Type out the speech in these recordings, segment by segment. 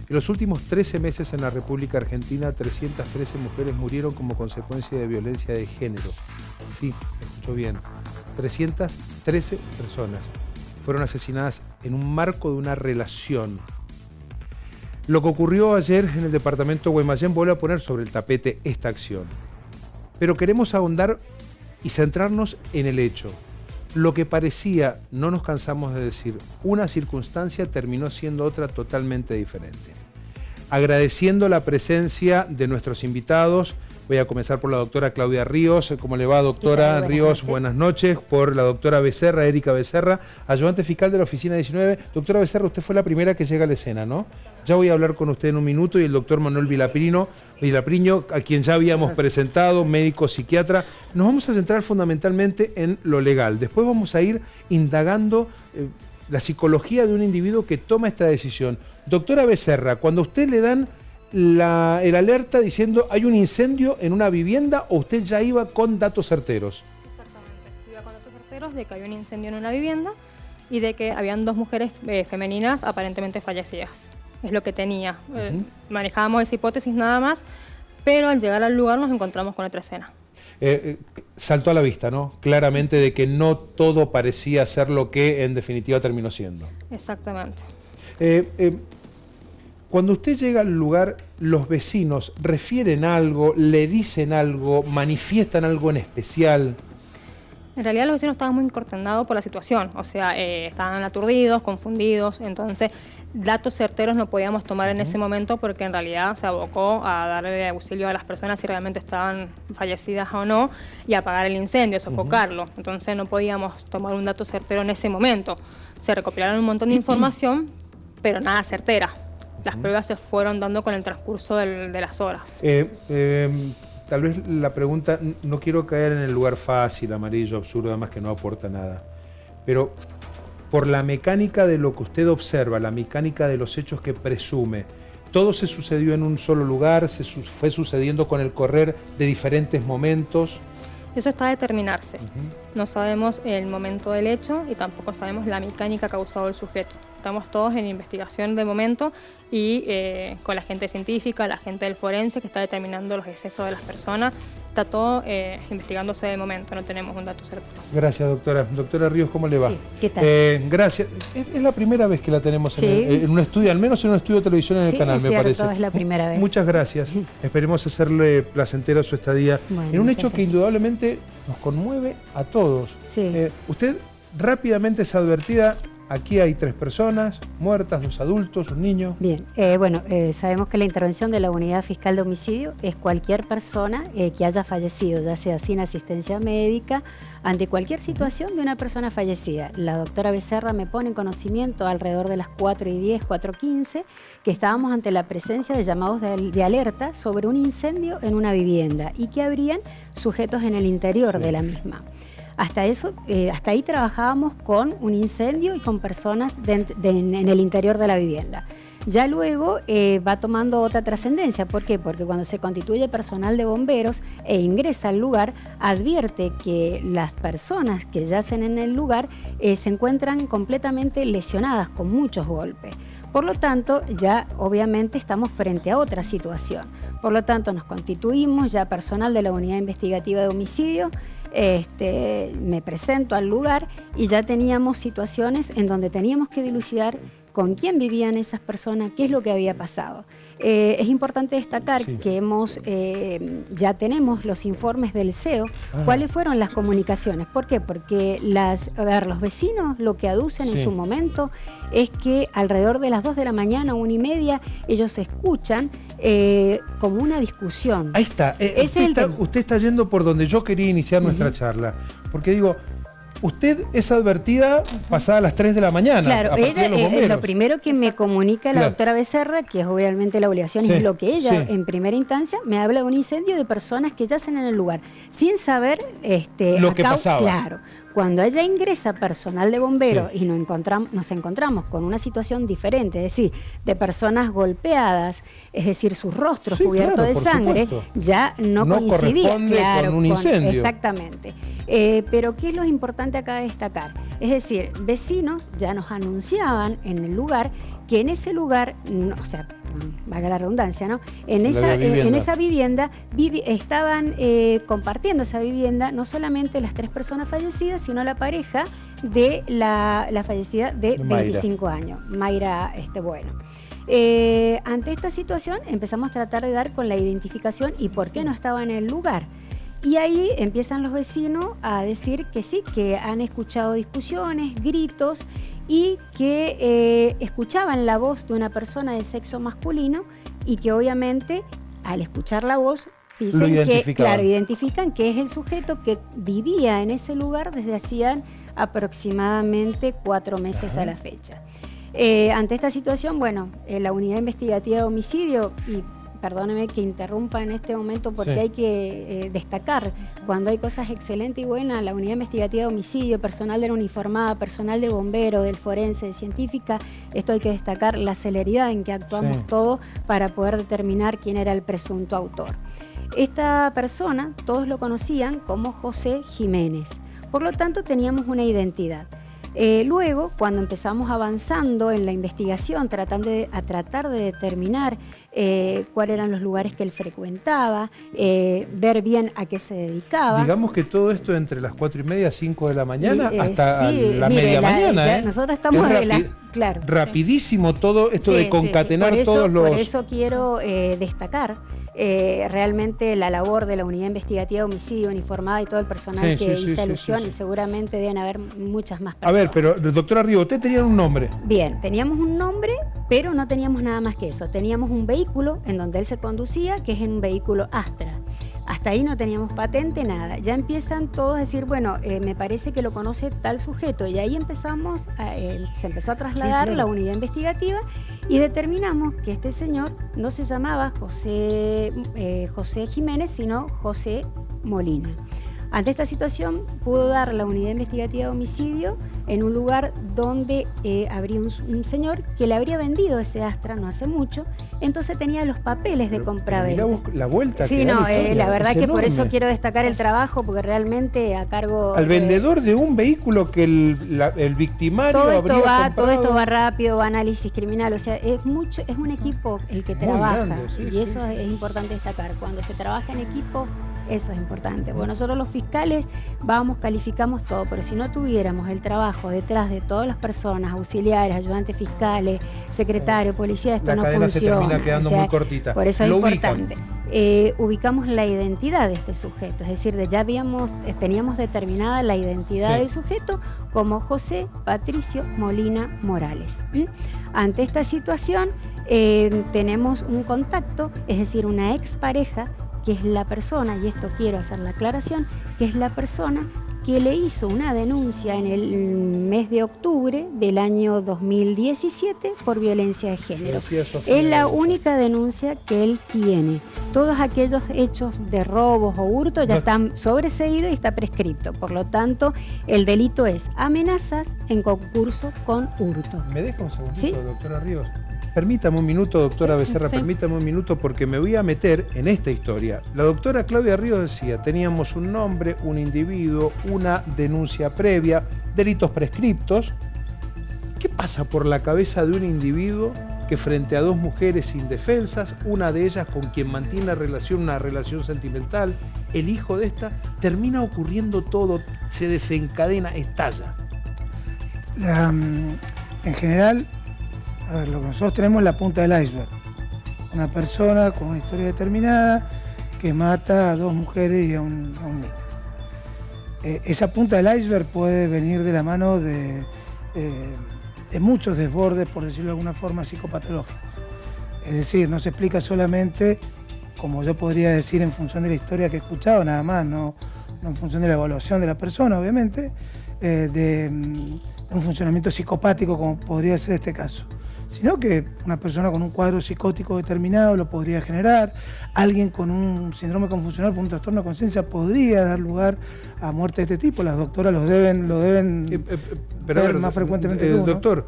En los últimos 13 meses en la República Argentina, 313 mujeres murieron como consecuencia de violencia de género. Sí, escuchó bien. 313 personas fueron asesinadas en un marco de una relación. Lo que ocurrió ayer en el departamento de Guaymallén vuelve a poner sobre el tapete esta acción. Pero queremos ahondar y centrarnos en el hecho. Lo que parecía, no nos cansamos de decir, una circunstancia terminó siendo otra totalmente diferente. Agradeciendo la presencia de nuestros invitados, voy a comenzar por la doctora Claudia Ríos. ¿Cómo le va, doctora Ríos? Buenas noches. Por la doctora Becerra, Erika Becerra, ayudante fiscal de la Oficina 19. Doctora Becerra, usted fue la primera que llega a la escena, ¿no? Ya voy a hablar con usted en un minuto, y el doctor Manuel Vilapriño, a quien ya habíamos presentado, médico psiquiatra. Nos vamos a centrar fundamentalmente en lo legal. Después vamos a ir indagando la psicología de un individuo que toma esta decisión. Doctora Becerra, cuando a usted le dan el alerta diciendo hay un incendio en una vivienda, ¿o usted ya iba con datos certeros? Exactamente, iba con datos certeros de que había un incendio en una vivienda y de que habían 2 mujeres femeninas aparentemente fallecidas. Es lo que tenía. Manejábamos esa hipótesis nada más, pero al llegar al lugar nos encontramos con otra escena. Saltó a la vista, ¿no? Claramente, de que no todo parecía ser lo que en definitiva terminó siendo. Exactamente. Cuando usted llega al lugar, ¿los vecinos refieren algo, le dicen algo, manifiestan algo en especial? En realidad los vecinos estaban muy consternados por la situación, o sea, estaban aturdidos, confundidos, entonces datos certeros no podíamos tomar en ese momento, porque en realidad se abocó a darle auxilio a las personas si realmente estaban fallecidas o no, y apagar el incendio, sofocarlo. Entonces no podíamos tomar un dato certero en ese momento. Se recopilaron un montón de información, pero nada certera. Las pruebas se fueron dando con el transcurso de las horas. Tal vez la pregunta, no quiero caer en el lugar fácil, amarillo, absurdo, además que no aporta nada, pero por la mecánica de lo que usted observa, la mecánica de los hechos que presume, ¿todo se sucedió en un solo lugar? ¿Se fue sucediendo con el correr de diferentes momentos? Eso está a determinarse. No sabemos el momento del hecho y tampoco sabemos la mecánica que ha causado el sujeto. Estamos todos en investigación de momento y con la gente científica, la gente del forense que está determinando los excesos de las personas. Está todo investigándose de momento, no tenemos un dato certero. Gracias, doctora. Doctora Ríos, ¿cómo le va? Sí, ¿qué tal? Gracias. Es la primera vez que la tenemos en un estudio, al menos en un estudio de televisión en el canal, me parece. Es la primera vez. Muchas gracias. Esperemos hacerle placentera su estadía en un hecho que indudablemente nos conmueve a todos. Sí. Usted rápidamente es advertida. Aquí hay 3 personas muertas, 2 adultos, un niño. Bien, sabemos que la intervención de la Unidad Fiscal de Homicidio es cualquier persona que haya fallecido, ya sea sin asistencia médica, ante cualquier situación de una persona fallecida. La doctora Becerra me pone en conocimiento alrededor de las 4:10, 4:15, que estábamos ante la presencia de llamados de alerta sobre un incendio en una vivienda y que habrían sujetos en el interior de la misma. Hasta ahí trabajábamos con un incendio y con personas en el interior de la vivienda. Ya luego va tomando otra trascendencia. ¿Por qué? Porque cuando se constituye personal de bomberos e ingresa al lugar, advierte que las personas que yacen en el lugar se encuentran completamente lesionadas con muchos golpes. Por lo tanto, ya obviamente estamos frente a otra situación. Por lo tanto, nos constituimos ya personal de la Unidad Investigativa de Homicidio. Me presento al lugar y ya teníamos situaciones en donde teníamos que dilucidar con quién vivían esas personas, qué es lo que había pasado. Es importante destacar que ya tenemos los informes del CEO, cuáles fueron las comunicaciones. ¿Por qué? Porque los vecinos lo que aducen en su momento es que alrededor de las 2 de la mañana, 1:30, ellos escuchan como una discusión. Ahí está. Usted está yendo por donde yo quería iniciar nuestra charla. Porque digo, usted es advertida pasada las 3 de la mañana. Claro, lo primero que me comunica la doctora Becerra, que es obviamente la obligación, es lo que ella en primera instancia me habla de un incendio de personas que yacen en el lugar, sin saber lo que pasaba. Claro. Cuando ella ingresa personal de bomberos y nos encontramos con una situación diferente, es decir, de personas golpeadas, es decir, sus rostros cubiertos de sangre, supuesto, ya no coincidía con un incendio. Exactamente. Pero ¿qué es lo importante acá de destacar? Es decir, vecinos ya nos anunciaban en el lugar que en ese lugar, valga la redundancia, ¿no? En esa vivienda estaban compartiendo esa vivienda no solamente las 3 personas fallecidas, sino la pareja de la fallecida de 25 años, Mayra Bueno. Ante esta situación empezamos a tratar de dar con la identificación y por qué no estaba en el lugar. Y ahí empiezan los vecinos a decir que sí, que han escuchado discusiones, gritos y que escuchaban la voz de una persona de sexo masculino y que obviamente al escuchar la voz dicen que, claro, identifican que es el sujeto que vivía en ese lugar desde hacían aproximadamente 4 meses a la fecha. Ante esta situación, bueno, la unidad investigativa de homicidio, y perdóneme que interrumpa en este momento porque hay que destacar, cuando hay cosas excelentes y buenas, la unidad investigativa de homicidio, personal de la uniformada, personal de bombero, del forense, de científica, esto hay que destacar la celeridad en que actuamos todos para poder determinar quién era el presunto autor. Esta persona, todos lo conocían como José Jiménez, por lo tanto teníamos una identidad. Luego, cuando empezamos avanzando en la investigación, tratar de determinar cuáles eran los lugares que él frecuentaba, ver bien a qué se dedicaba. Digamos que todo esto entre las 4:30, 5 de la mañana, hasta la media mañana. Nosotros estamos claro. Rapidísimo todo esto de concatenar todos los... Por eso quiero destacar realmente la labor de la unidad investigativa de homicidio uniformada y todo el personal que hice alusión, y seguramente deben haber muchas más personas. A ver, pero doctora Ríos, usted tenía un nombre. Bien, teníamos un nombre, pero no teníamos nada más que eso. Teníamos un vehículo en donde él se conducía, que es en un vehículo Astra. Hasta ahí no teníamos patente, nada. Ya empiezan todos a decir, bueno, me parece que lo conoce tal sujeto. Y ahí se empezó a trasladar la unidad investigativa y determinamos que este señor no se llamaba José Jiménez, sino José Molina. Ante esta situación pudo dar la unidad investigativa de homicidio en un lugar donde habría un señor que le habría vendido ese Astra no hace mucho, entonces tenía los papeles de compraventa. La vuelta. Sí, no, la verdad que enorme. Por eso quiero destacar el trabajo, porque realmente a cargo... Al vendedor de un vehículo que el victimario todo habría comprado. Todo esto va rápido, va análisis criminal, o sea, es un equipo el que trabaja, grande, y eso es importante destacar. Cuando se trabaja en equipo, eso es importante. Bueno, nosotros los fiscales calificamos todo, pero si no tuviéramos el trabajo detrás de todas las personas, auxiliares, ayudantes fiscales, secretarios, policía, esto no funciona. Se termina quedando muy cortita. Por eso es importante. Ubicamos la identidad de este sujeto, es decir, teníamos determinada la identidad del sujeto como José Patricio Molina Morales. Ante esta situación tenemos un contacto, es decir, una expareja, que es la persona, y esto quiero hacer la aclaración, que es la persona que le hizo una denuncia en el mes de octubre del año 2017 por violencia de género. Es la única denuncia que él tiene. Todos aquellos hechos de robos o hurtos ya están sobreseídos y está prescripto. Por lo tanto, el delito es amenazas en concurso con hurto. ¿Me deja un segundito, doctora Ríos? Permítame un minuto, doctora Becerra, permítame un minuto, porque me voy a meter en esta historia. La doctora Claudia Ríos decía, teníamos un nombre, un individuo, una denuncia previa, delitos prescriptos. ¿Qué pasa por la cabeza de un individuo que frente a 2 mujeres indefensas, una de ellas con quien mantiene una relación sentimental, el hijo de esta, termina ocurriendo todo, se desencadena, estalla? En general, a ver, lo que nosotros tenemos es la punta del iceberg. Una persona con una historia determinada que mata a 2 mujeres y a un niño. Esa punta del iceberg puede venir de la mano de muchos desbordes, por decirlo de alguna forma, psicopatológicos. Es decir, no se explica solamente, como yo podría decir, en función de la historia que he escuchado, nada más, no en función de la evaluación de la persona, obviamente, de un funcionamiento psicopático, como podría ser este caso, sino que una persona con un cuadro psicótico determinado lo podría generar, alguien con un síndrome confusional por un trastorno de conciencia podría dar lugar a muerte de este tipo. Las doctoras lo deben ver más frecuentemente que uno. Doctor,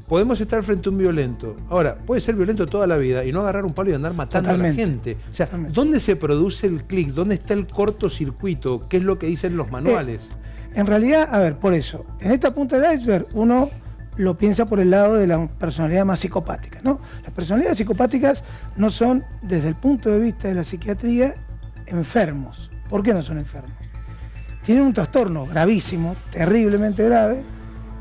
podemos estar frente a un violento. Ahora, puede ser violento toda la vida y no agarrar un palo y andar matando a la gente. O sea, ¿dónde se produce el clic? ¿Dónde está el cortocircuito? ¿Qué es lo que dicen los manuales? En realidad, a ver, por eso, en esta punta del iceberg uno lo piensa por el lado de la personalidad más psicopática, ¿no? Las personalidades psicopáticas no son, desde el punto de vista de la psiquiatría, enfermos. ¿Por qué no son enfermos? Tienen un trastorno gravísimo, terriblemente grave,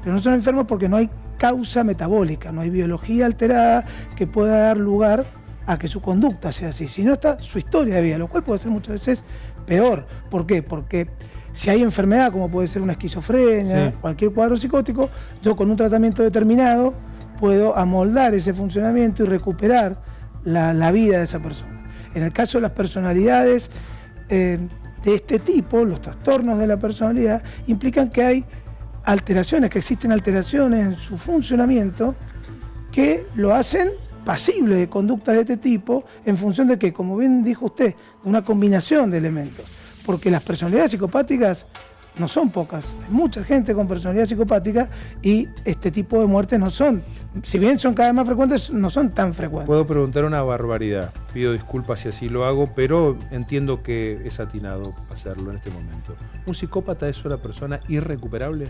pero no son enfermos porque no hay causa metabólica, no hay biología alterada que pueda dar lugar a que su conducta sea así. Si no está su historia de vida, lo cual puede ser muchas veces peor. ¿Por qué? Porque si hay enfermedad, como puede ser una esquizofrenia, sí, cualquier cuadro psicótico, yo con un tratamiento determinado puedo amoldar ese funcionamiento y recuperar la vida de esa persona. En el caso de las personalidades de este tipo, los trastornos de la personalidad implican que hay alteraciones, que existen alteraciones en su funcionamiento que lo hacen pasible de conductas de este tipo en función de que, como bien dijo usted, de una combinación de elementos. Porque las personalidades psicopáticas no son pocas, hay mucha gente con personalidad psicopática y este tipo de muertes no son, si bien son cada vez más frecuentes, no son tan frecuentes. Puedo preguntar una barbaridad, pido disculpas si así lo hago, pero entiendo que es atinado hacerlo en este momento. ¿Un psicópata es una persona irrecuperable?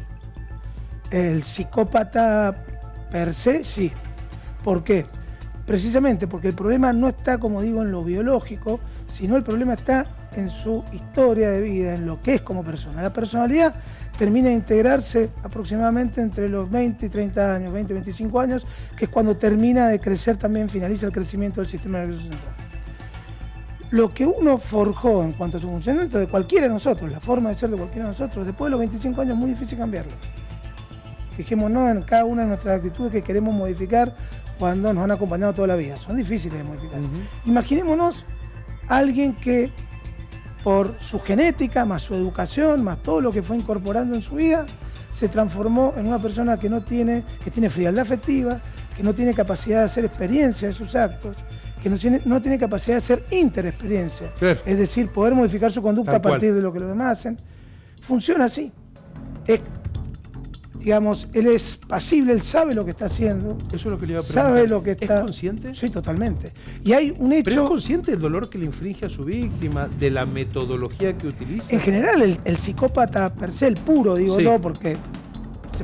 El psicópata per se, sí. ¿Por qué? Precisamente porque el problema no está, como digo, en lo biológico, sino el problema está en su historia de vida, en lo que es como persona. La personalidad termina de integrarse aproximadamente entre los 20 y 30 años, 20 y 25 años, que es cuando termina de crecer, también finaliza el crecimiento del sistema nervioso central. Lo que uno forjó en cuanto a su funcionamiento de cualquiera de nosotros, la forma de ser de cualquiera de nosotros, después de los 25 años es muy difícil cambiarlo. Fijémonos en cada una de nuestras actitudes que queremos modificar cuando nos han acompañado toda la vida. Son difíciles de modificar. Imaginémonos a alguien que por su genética, más su educación, más todo lo que fue incorporando en su vida, se transformó en una persona que tiene frialdad afectiva, que no tiene capacidad de hacer experiencia de sus actos, que no tiene capacidad de hacer interexperiencia. Claro. Es decir, poder modificar su conducta a partir de lo que los demás hacen. Funciona así. Digamos, él es pasible, él sabe lo que está haciendo. Eso es lo que le iba a preguntar. Sabe lo que está. ¿Es consciente? Sí, totalmente. Y hay un hecho. ¿Pero es consciente del dolor que le inflige a su víctima, de la metodología que utiliza? En general, el psicópata per se, el puro, digo yo, porque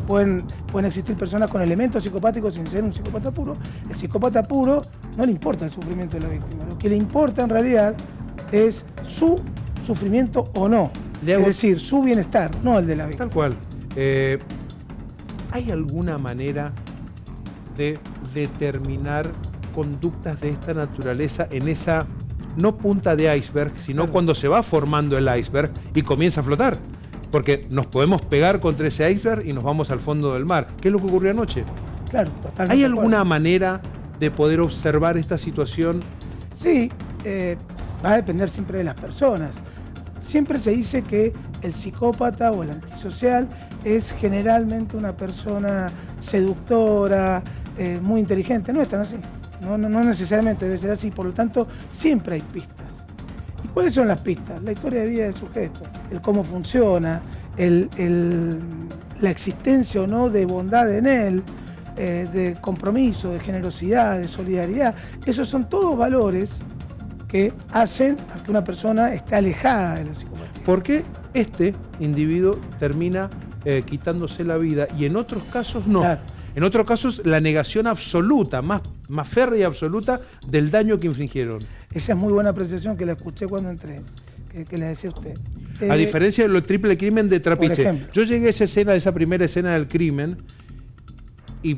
pueden existir personas con elementos psicopáticos sin ser un psicópata puro. El psicópata puro no le importa el sufrimiento de la víctima. Lo que le importa en realidad es su sufrimiento o no. Es decir, su bienestar, no el de la víctima. Tal cual. ¿Hay alguna manera de determinar conductas de esta naturaleza en esa, no punta de iceberg, sino cuando se va formando el iceberg y comienza a flotar? Porque nos podemos pegar contra ese iceberg y nos vamos al fondo del mar. ¿Qué es lo que ocurrió anoche? Claro, totalmente. ¿Hay alguna manera de poder observar esta situación? Sí, va a depender siempre de las personas. Siempre se dice que el psicópata o el antisocial es generalmente una persona seductora, muy inteligente. No es tan así. No necesariamente debe ser así. Por lo tanto, siempre hay pistas. ¿Y cuáles son las pistas? La historia de vida del sujeto, el cómo funciona, la existencia o no de bondad en él, de compromiso, de generosidad, de solidaridad. Esos son todos valores que hacen a que una persona esté alejada de la psicopatía. ¿Por qué este individuo termina quitándose la vida y en otros casos no? Claro. En otros casos la negación absoluta, más férrea y absoluta del daño que infligieron. Esa es muy buena apreciación que la escuché cuando entré, que le decía usted. A diferencia del triple crimen de Trapiche. Yo llegué a esa escena, esa primera escena del crimen, y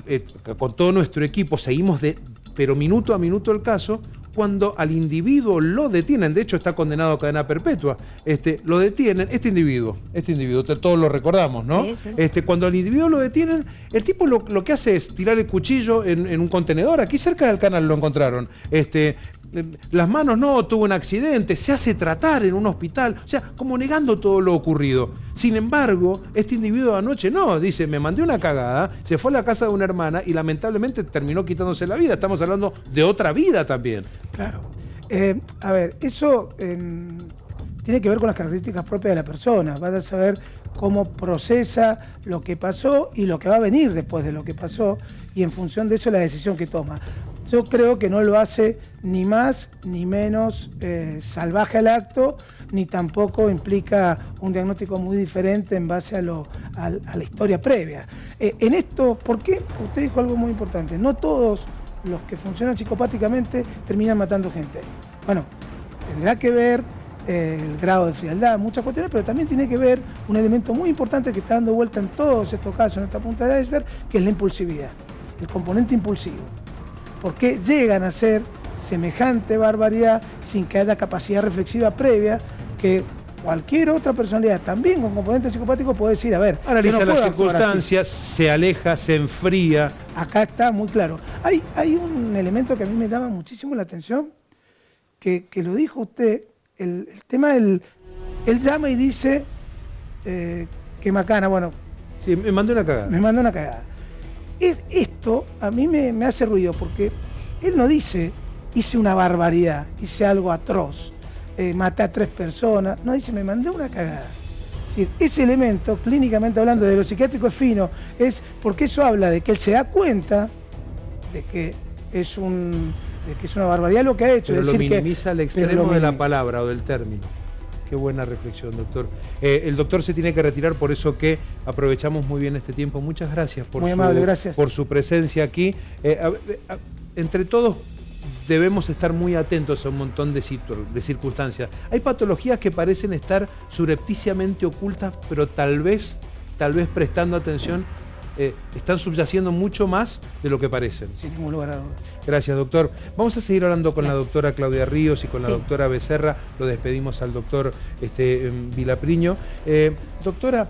con todo nuestro equipo seguimos pero minuto a minuto el caso. Cuando al individuo lo detienen, de hecho está condenado a cadena perpetua, lo detienen, este individuo, todos lo recordamos, ¿no? Sí, sí. Cuando al individuo lo detienen, el tipo lo que hace es tirar el cuchillo en un contenedor, aquí cerca del canal lo encontraron, las manos no, tuvo un accidente, se hace tratar en un hospital, o sea, como negando todo lo ocurrido. Sin embargo, este individuo anoche no, dice, me mandé una cagada, se fue a la casa de una hermana y lamentablemente terminó quitándose la vida. Estamos hablando de otra vida también. Claro. A ver, eso tiene que ver con las características propias de la persona. Vas a saber cómo procesa lo que pasó y lo que va a venir después de lo que pasó y en función de eso la decisión que toma. yo creo que no lo hace ni más ni menos salvaje al acto, ni tampoco implica un diagnóstico muy diferente en base a la historia previa. En esto, ¿por qué? Usted dijo algo muy importante. No todos los que funcionan psicopáticamente terminan matando gente. Bueno, tendrá que ver el grado de frialdad, muchas cuestiones, pero también tiene que ver un elemento muy importante que está dando vuelta en todos estos casos, en esta punta del iceberg, que es la impulsividad, el componente impulsivo. ¿Por qué llegan a ser semejante barbaridad sin que haya capacidad reflexiva previa que cualquier otra personalidad, también con componente psicopático, puede decir, a ver, analiza las circunstancias, se aleja, se enfría. Acá está muy claro. Hay un elemento que a mí me llama muchísimo la atención, que lo dijo usted, el tema del... Él llama y dice que macana, bueno... Sí, me mandó una cagada. Me mandó una cagada. Esto a mí me hace ruido, porque él no dice, hice una barbaridad, hice algo atroz, maté a 3 personas, no dice, me mandé una cagada. Es decir, ese elemento, clínicamente hablando de lo psiquiátrico, es fino, es porque eso habla de que él se da cuenta de que es una barbaridad lo que ha hecho. Pero es lo decir, minimiza al extremo de la palabra o del término. Qué buena reflexión, doctor. El doctor se tiene que retirar, por eso que aprovechamos muy bien este tiempo. Muchas gracias por, gracias por su presencia aquí. Entre todos debemos estar muy atentos a un montón de circunstancias. Hay patologías que parecen estar subrepticiamente ocultas, pero tal vez prestando atención, están subyaciendo mucho más de lo que parecen. Sin ningún lugar a dudas. Gracias, doctor. Vamos a seguir hablando con la doctora Claudia Ríos y con la doctora Becerra. Lo despedimos al doctor Vilapriño. Doctora,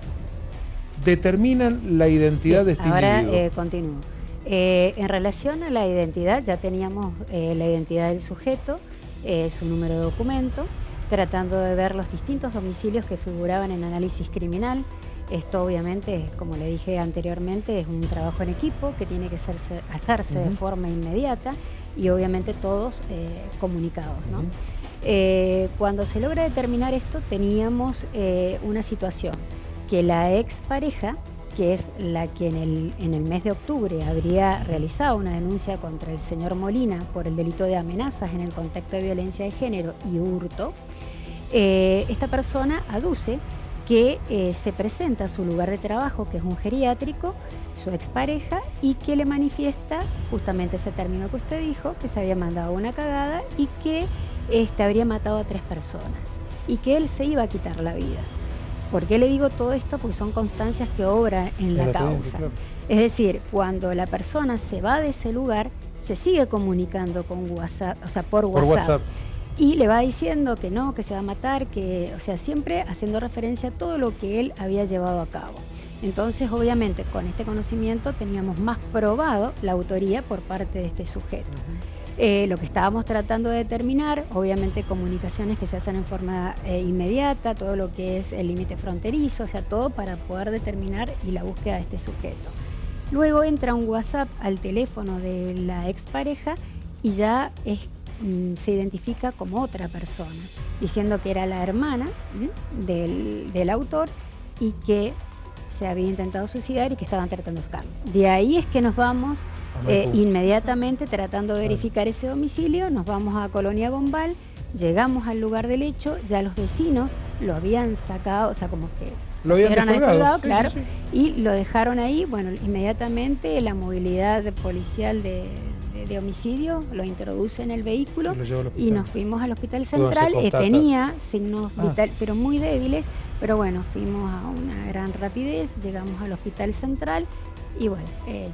¿determinan la identidad de este individuo? Ahora continúo. En relación a la identidad, ya teníamos la identidad del sujeto, su número de documento, tratando de ver los distintos domicilios que figuraban en análisis criminal. Esto obviamente, como le dije anteriormente, es un trabajo en equipo que tiene que hacerse de forma inmediata y obviamente todos comunicados, ¿no? Cuando se logra determinar esto, teníamos una situación que la expareja, que es la que en el mes de octubre habría realizado una denuncia contra el señor Molina por el delito de amenazas en el contexto de violencia de género y hurto, esta persona aduce que se presenta a su lugar de trabajo, que es un geriátrico, su expareja, y que le manifiesta justamente ese término que usted dijo, que se había mandado una cagada y que habría matado a 3 personas y que él se iba a quitar la vida. ¿Por qué le digo todo esto? Porque son constancias que obran en la causa. Es decir, cuando la persona se va de ese lugar, se sigue comunicando con WhatsApp, o sea, por WhatsApp. Y le va diciendo que no, que se va a matar, o sea, siempre haciendo referencia a todo lo que él había llevado a cabo. Entonces, obviamente, con este conocimiento teníamos más probado la autoría por parte de este sujeto. Lo que estábamos tratando de determinar, obviamente comunicaciones que se hacen en forma inmediata, todo lo que es el límite fronterizo, o sea, todo para poder determinar y la búsqueda de este sujeto. Luego entra un WhatsApp al teléfono de la expareja y ya se identifica como otra persona, diciendo que era la hermana del autor y que se había intentado suicidar y que estaban tratando de buscarlo. De ahí es que nos vamos inmediatamente tratando de verificar ese domicilio, nos vamos a Colonia Bombal, llegamos al lugar del hecho, ya los vecinos lo habían sacado, o sea, como que lo habían descolgado, claro, y lo dejaron ahí. Bueno, inmediatamente la movilidad policial de homicidio lo introduce en el vehículo y nos fuimos al hospital central. Tenía signos vitales, pero muy débiles, pero bueno, fuimos a una gran rapidez, llegamos al hospital central y bueno,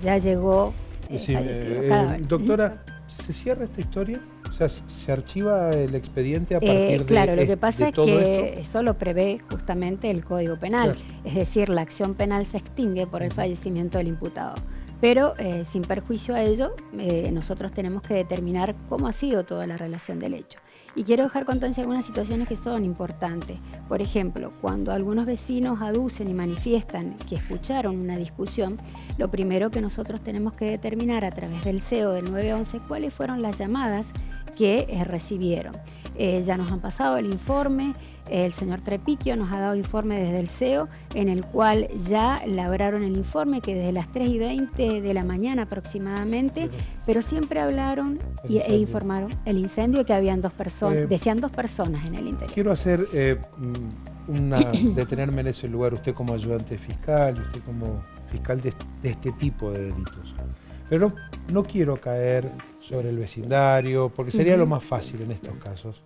ya llegó fallecido. Doctora, ¿se cierra esta historia? O sea, ¿se archiva el expediente a partir claro, lo que pasa es que eso lo prevé justamente el Código Penal, es decir, la acción penal se extingue por el fallecimiento del imputado. Pero sin perjuicio a ello, nosotros tenemos que determinar cómo ha sido toda la relación del hecho. Y quiero dejar constancia de algunas situaciones que son importantes. Por ejemplo, cuando algunos vecinos aducen y manifiestan que escucharon una discusión, lo primero que nosotros tenemos que determinar a través del CEO del 911 cuáles fueron las llamadas que recibieron. Ya nos han pasado el informe, el señor Trepiquio nos ha dado informe desde el CEO, en el cual ya labraron el informe que desde las 3:20 de la mañana aproximadamente, pero siempre hablaron e informaron el incendio, que habían 2 personas, decían 2 personas en el interior. Quiero hacer detenerme en ese lugar, usted como ayudante fiscal, usted como fiscal de este tipo de delitos. Pero no quiero caer sobre el vecindario, porque sería lo más fácil en estos casos.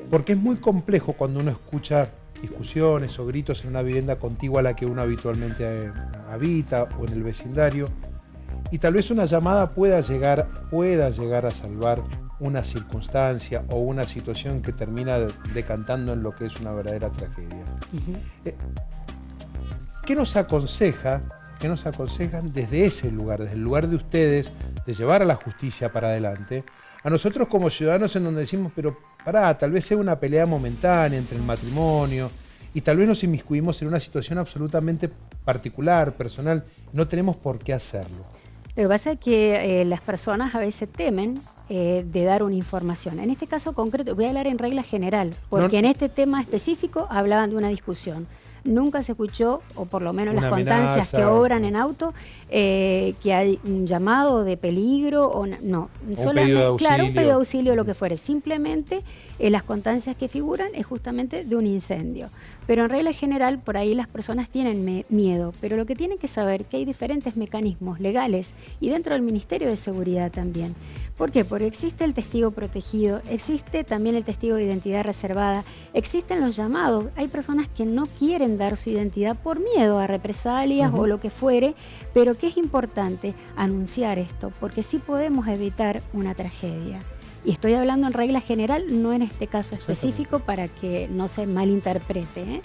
Porque es muy complejo cuando uno escucha discusiones o gritos en una vivienda contigua a la que uno habitualmente habita o en el vecindario, y tal vez una llamada pueda llegar a salvar una circunstancia o una situación que termina decantando en lo que es una verdadera tragedia. ¿Qué nos aconsejan desde ese lugar, desde el lugar de ustedes, de llevar a la justicia para adelante, a nosotros como ciudadanos, en donde decimos, pero pará, tal vez sea una pelea momentánea entre el matrimonio y tal vez nos inmiscuimos en una situación absolutamente particular, personal, no tenemos por qué hacerlo? Lo que pasa es que las personas a veces temen de dar una información. En este caso concreto, voy a hablar en regla general, porque en este tema específico hablaban de una discusión. Nunca se escuchó, o por lo menos las constancias que obran en auto, que hay un llamado de peligro, o no. Solamente, claro, un pedido de auxilio, lo que fuere. Simplemente las constancias que figuran es justamente de un incendio. Pero en regla general, por ahí las personas tienen miedo, pero lo que tienen que saber es que hay diferentes mecanismos legales y dentro del Ministerio de Seguridad también. ¿Por qué? Porque existe el testigo protegido, existe también el testigo de identidad reservada, existen los llamados. Hay personas que no quieren dar su identidad por miedo a represalias o lo que fuere, pero que es importante anunciar esto, porque sí podemos evitar una tragedia. Y estoy hablando en regla general, no en este caso específico, para que no se malinterprete, ¿eh?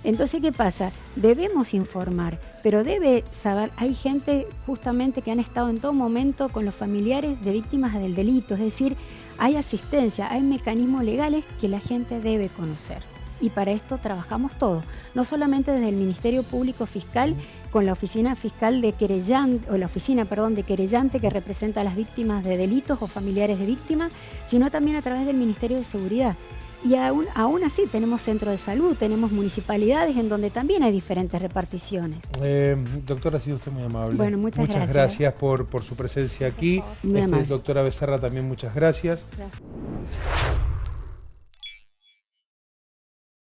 Entonces, ¿qué pasa? Debemos informar, pero debe saber, hay gente justamente que han estado en todo momento con los familiares de víctimas del delito, es decir, hay asistencia, hay mecanismos legales que la gente debe conocer. Y para esto trabajamos todos, no solamente desde el Ministerio Público Fiscal, con la oficina fiscal de querellante, o la oficina, perdón, de querellante que representa a las víctimas de delitos o familiares de víctimas, sino también a través del Ministerio de Seguridad. Y aún así tenemos centros de salud, tenemos municipalidades en donde también hay diferentes reparticiones. Doctora, ha sido usted muy amable. Bueno, muchas gracias. Muchas gracias por su presencia aquí. Muy amable. Doctora Becerra, también muchas gracias. Gracias.